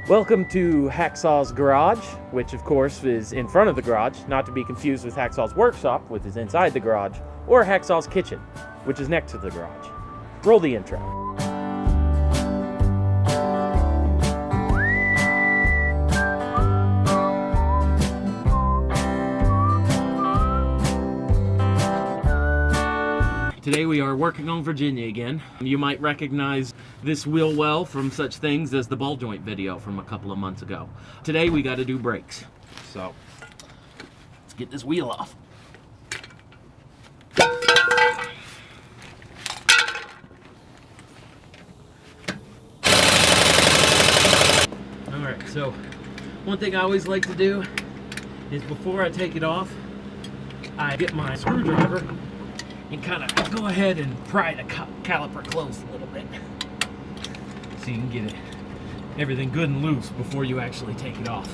Welcome to Hacksaw's garage, which of course is in front of the garage, not to be confused with Hacksaw's workshop, which is inside the garage, or Hacksaw's kitchen, which is next to the garage. Roll the intro. Today we are working on Virginia again. You might recognize this wheel well from such things as the ball joint video from a couple of months ago. Today we got to do brakes. So let's get this wheel off. Alright, so one thing I always like to do is before I take it off, I get my screwdriver and kind of go ahead and pry the caliper closed a little bit so you can get everything good and loose before you actually take it off.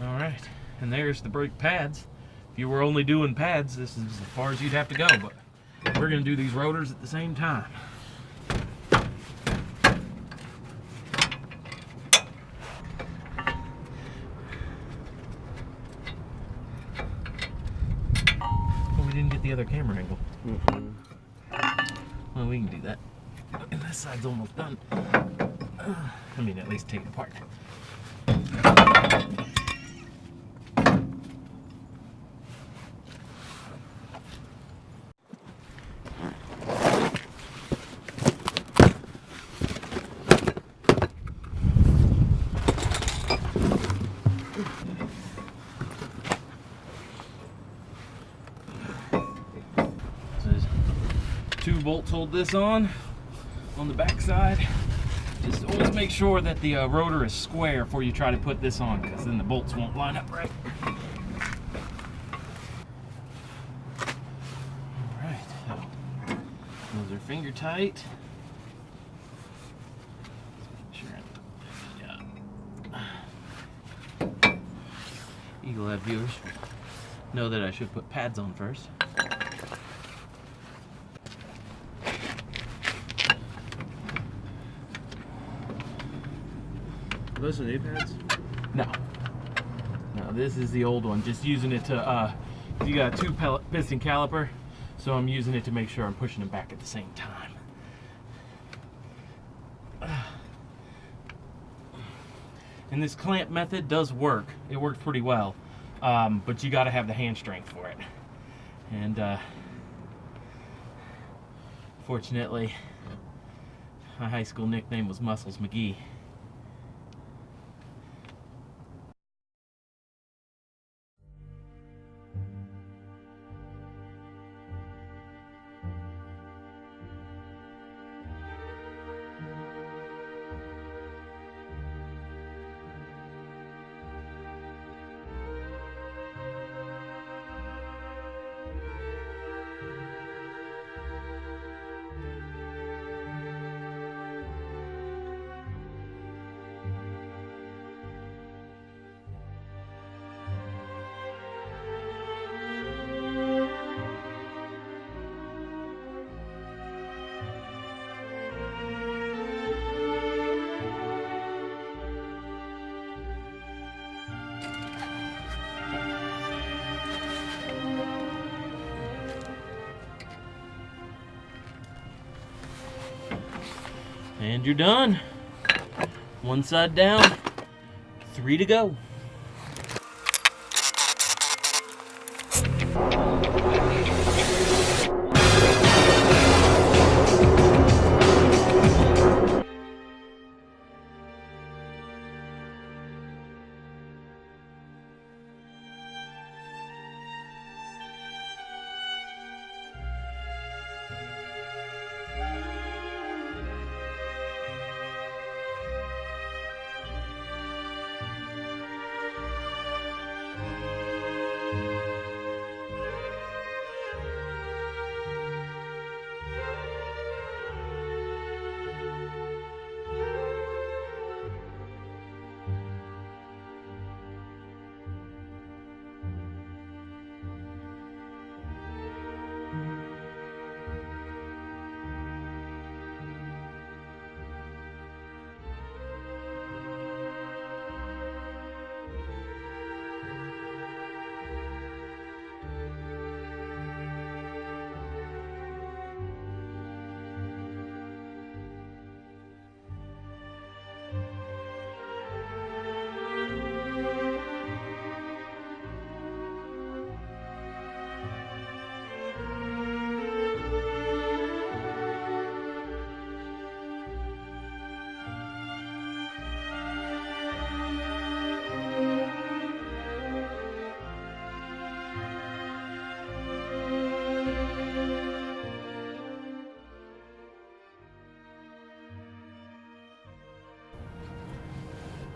Alright, and there's the brake pads. If you were only doing pads, this is as far as you'd have to go, but we're going to do these rotors at the same time. Didn't get the other camera angle. Well, we can do that. And this side's almost done. I mean, at least take it apart. Two bolts hold this on the back side. Just always make sure that the rotor is square before you try to put this on, because then the bolts won't line up right. Alright, so those are finger tight. Eagle-eyed viewers know that I should put pads on first. Are those the new pads? No, this is the old one. Just using it to, you got a two-piston caliper, so I'm using it to make sure I'm pushing them back at the same time. And this clamp method does work. It works pretty well, but you got to have the hand strength for it. And fortunately, my high school nickname was Muscles McGee. And you're done. One side down, 3 to go.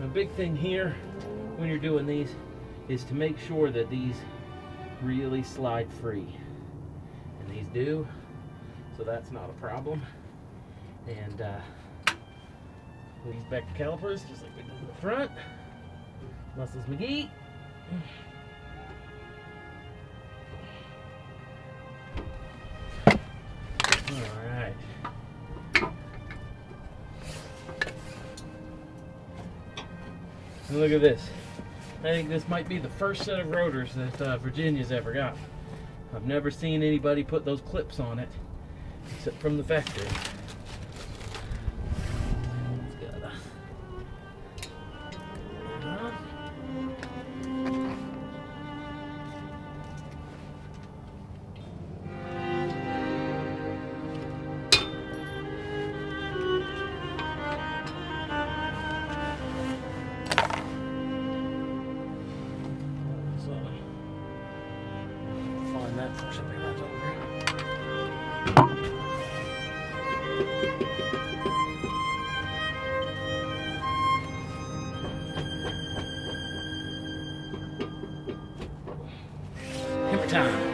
big thing here when you're doing these is to make sure that these really slide free. And these do, so that's not a problem. And these back calipers, just like we did in the front. Muscles McGee. Alright. And look at this. I think this might be the first set of rotors that Virginia's ever got. I've never seen anybody put those clips on it, except from the factory. That fortunately runs over. Hammer time.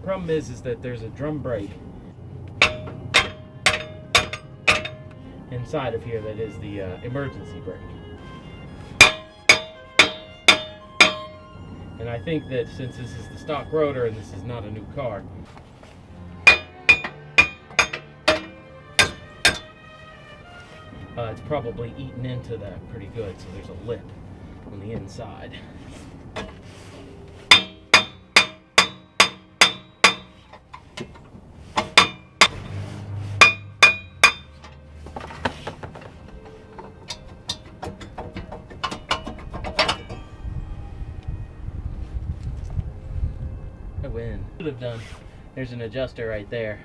Problem is that there's a drum brake inside of here that is the emergency brake. And I think that since this is the stock rotor and this is not a new car, it's probably eaten into that pretty good, so there's a lip on the inside. Win. Could have done. There's an adjuster right there,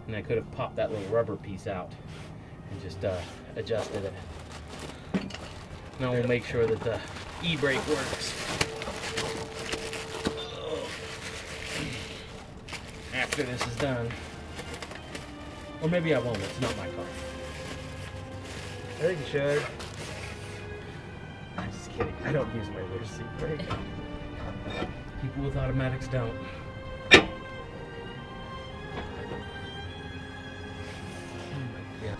and I could have popped that little rubber piece out and just adjusted it. Now we'll make sure that the e-brake works. After this is done, or maybe I won't. It's not my car. I think you should. I'm just kidding. I don't use my rear seat brake. People with automatics don't. Yes.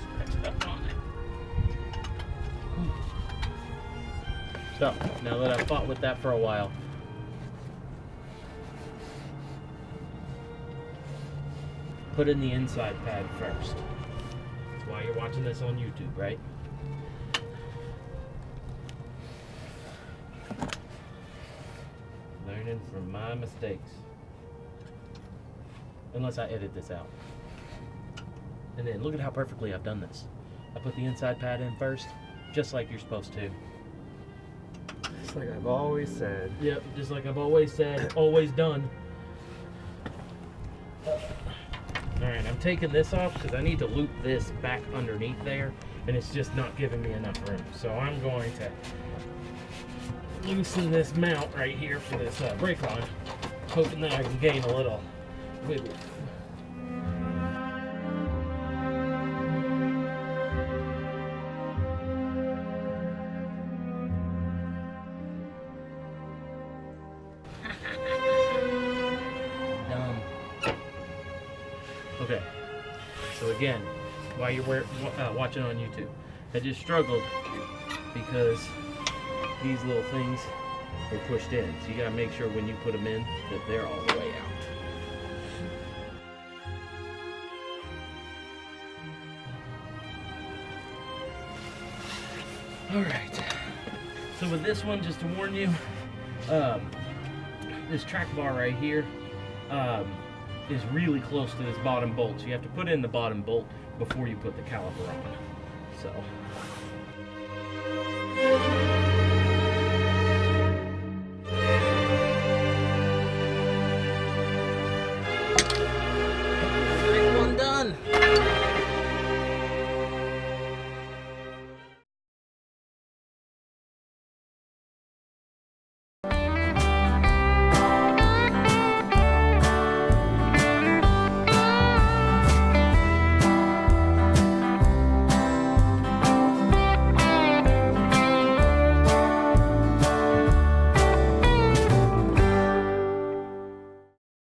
So, now that I've fought with that for a while, put in the inside pad first. That's why you're watching this on YouTube, right? Learning from my mistakes. Unless I edit this out. And then look at how perfectly I've done this. I put the inside pad in first, just like you're supposed to. Just like I've always said. Yep, just like I've always said, always done. Alright, I'm taking this off because I need to loop this back underneath there, and it's just not giving me enough room. So I'm going to loosen this mount right here for this brake line, hoping that I can gain a little wiggle. Okay, so again, while you're watching on YouTube, I just struggled because these little things were pushed in. So you gotta make sure when you put them in that they're all the way out. Alright, so with this one, just to warn you, this track bar right here is really close to this bottom bolt. So you have to put in the bottom bolt before you put the caliper on. So